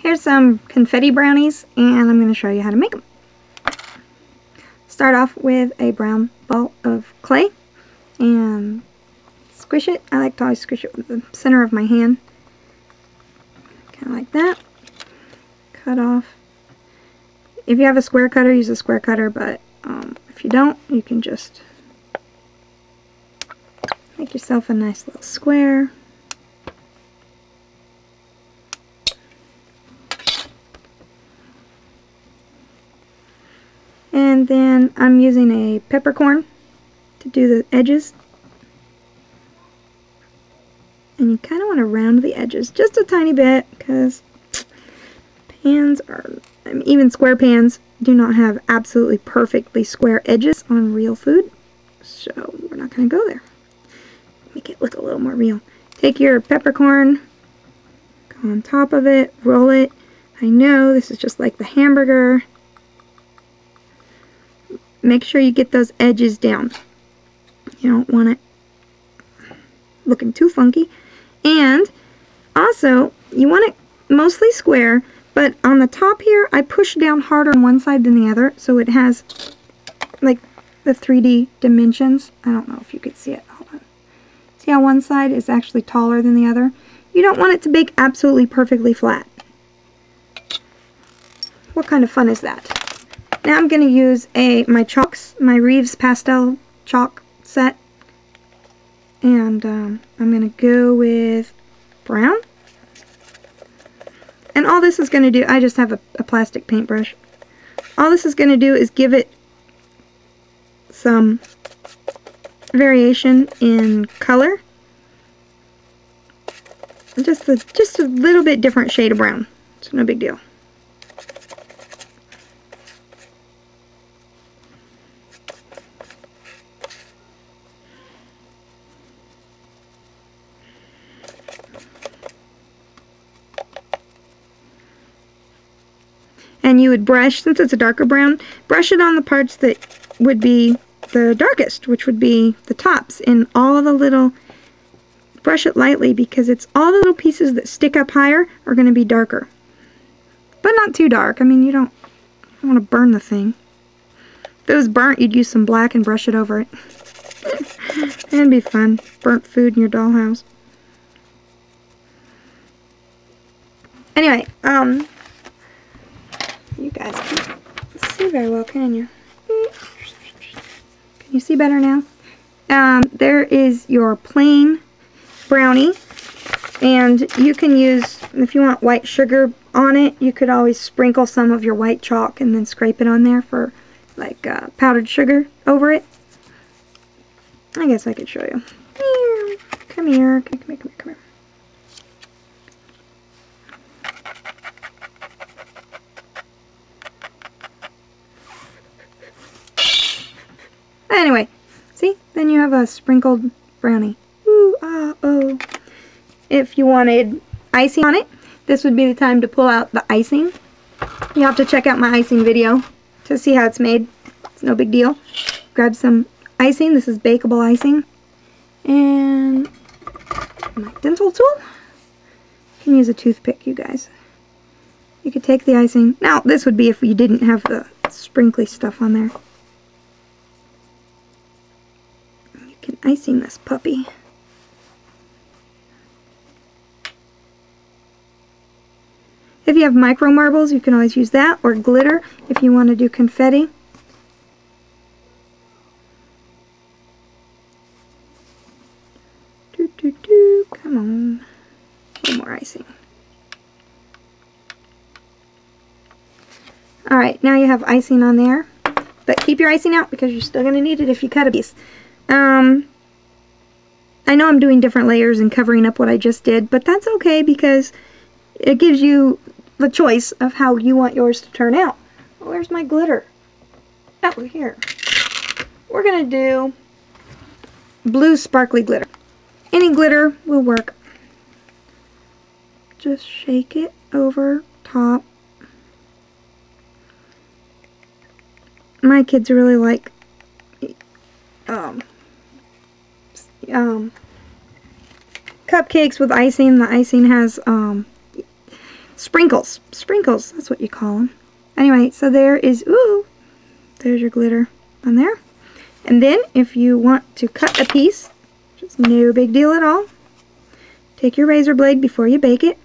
Here's some confetti brownies, and I'm going to show you how to make them. Start off with a brown ball of clay and squish it. I like to always squish it with the center of my hand. Kind of like that. Cut off. If you have a square cutter, use a square cutter, but if you don't, you can just make yourself a nice little square. And then I'm using a peppercorn to do the edges. And you kind of want to round the edges just a tiny bit, because pans are, even square pans do not have absolutely perfectly square edges on real food. So we're not going to go there. Make it look a little more real. Take your peppercorn, go on top of it, roll it. I know this is just like the hamburger. Make sure you get those edges down. You don't want it looking too funky. And also, you want it mostly square, but on the top here, I push down harder on one side than the other, so it has like the 3D dimensions. I don't know if you could see it. Hold on. See how one side is actually taller than the other? You don't want it to bake absolutely perfectly flat. What kind of fun is that? Now I'm going to use my chalks, my Reeves pastel chalk set. And I'm going to go with brown. And all this is going to do, I just have a plastic paintbrush. All this is going to do is give it some variation in color. Just a little bit different shade of brown. It's no big deal. And you would brush, since it's a darker brown, brush it on the parts that would be the darkest, which would be the tops. And all the little, brush it lightly, because it's all the little pieces that stick up higher are going to be darker. But not too dark. I mean, you don't want to burn the thing. If it was burnt, you'd use some black and brush it over it. It'd be fun. Burnt food in your dollhouse. Anyway, you guys can't see very well, can you? Can you see better now? There is your plain brownie, and you can use, if you want white sugar on it, you could always sprinkle some of your white chalk and then scrape it on there for like powdered sugar over it. I guess I could show you. Come here, come here, come here, come here. Anyway, see? Then you have a sprinkled brownie. Ooh, ah, oh. If you wanted icing on it, this would be the time to pull out the icing. You have to check out my icing video to see how it's made. It's no big deal. Grab some icing. This is bakeable icing. And my dental tool. You can use a toothpick, you guys. You could take the icing. Now, this would be if you didn't have the sprinkly stuff on there. Icing this puppy. If you have micro marbles, you can always use that, or glitter if you want to do confetti. Come on. A little more icing. Alright, now you have icing on there, but keep your icing out because you're still going to need it if you cut a piece. I know I'm doing different layers and covering up what I just did, but that's okay because it gives you the choice of how you want yours to turn out. Where's my glitter? Oh, here. We're going to do blue sparkly glitter. Any glitter will work. Just shake it over top. My kids really like cupcakes with icing. The icing has sprinkles. Sprinkles, that's what you call them. Anyway, so there is, ooh, there's your glitter on there. And then if you want to cut a piece, just no big deal at all, take your razor blade before you bake it.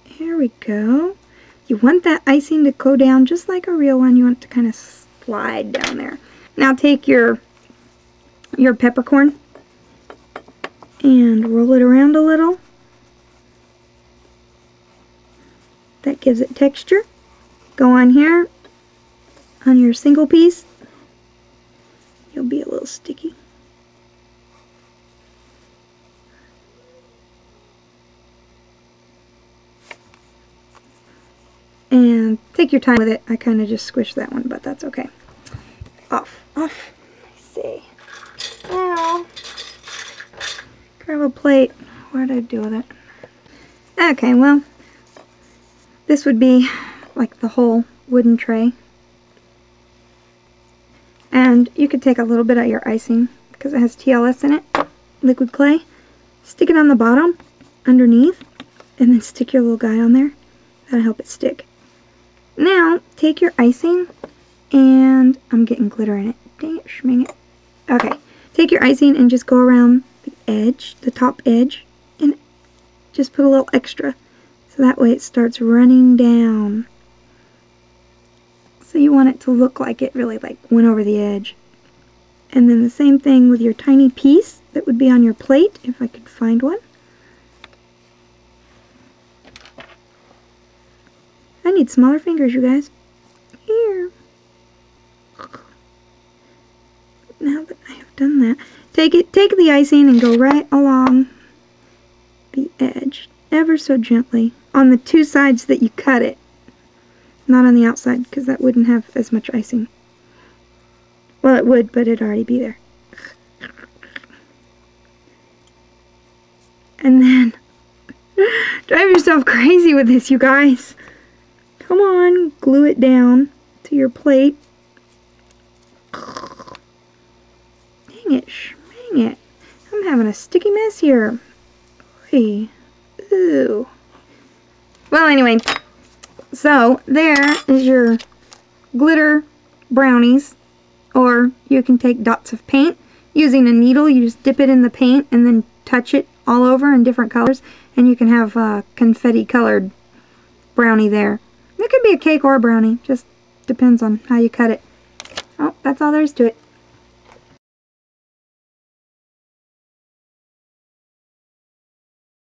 Here we go. You want that icing to go down just like a real one. You want it to kind of slide down there. Now take your peppercorn and roll it around a little. That gives it texture. Go on here on your single piece. You'll be a little sticky. And take your time with it. I kind of just squished that one, but that's okay. Off. Let's see. Now, grab a plate. What did I do with it? Okay, well, this would be like the whole wooden tray. And you could take a little bit of your icing, because it has TLS in it, liquid clay, stick it on the bottom, underneath, and then stick your little guy on there. That'll help it stick. Now, take your icing, and I'm getting glitter in it. Dang it, schming it. Okay, take your icing and just go around the edge, the top edge, and just put a little extra. So that way it starts running down. So you want it to look like it really like went over the edge. And then the same thing with your tiny piece that would be on your plate, if I could find one. I need smaller fingers, you guys. Here. Now that I have done that, take the icing and go right along the edge, ever so gently, on the two sides that you cut it. Not on the outside, because that wouldn't have as much icing. Well, it would, but it'd already be there. And then, drive yourself crazy with this, you guys. Come on, glue it down to your plate. Dang it, shmang it. I'm having a sticky mess here. Oy. Ooh. Well, anyway, so there is your glitter brownies. Or you can take dots of paint. Using a needle, you just dip it in the paint and then touch it all over in different colors. And you can have a confetti colored brownie there. It could be a cake or a brownie, just depends on how you cut it. Oh, that's all there is to it.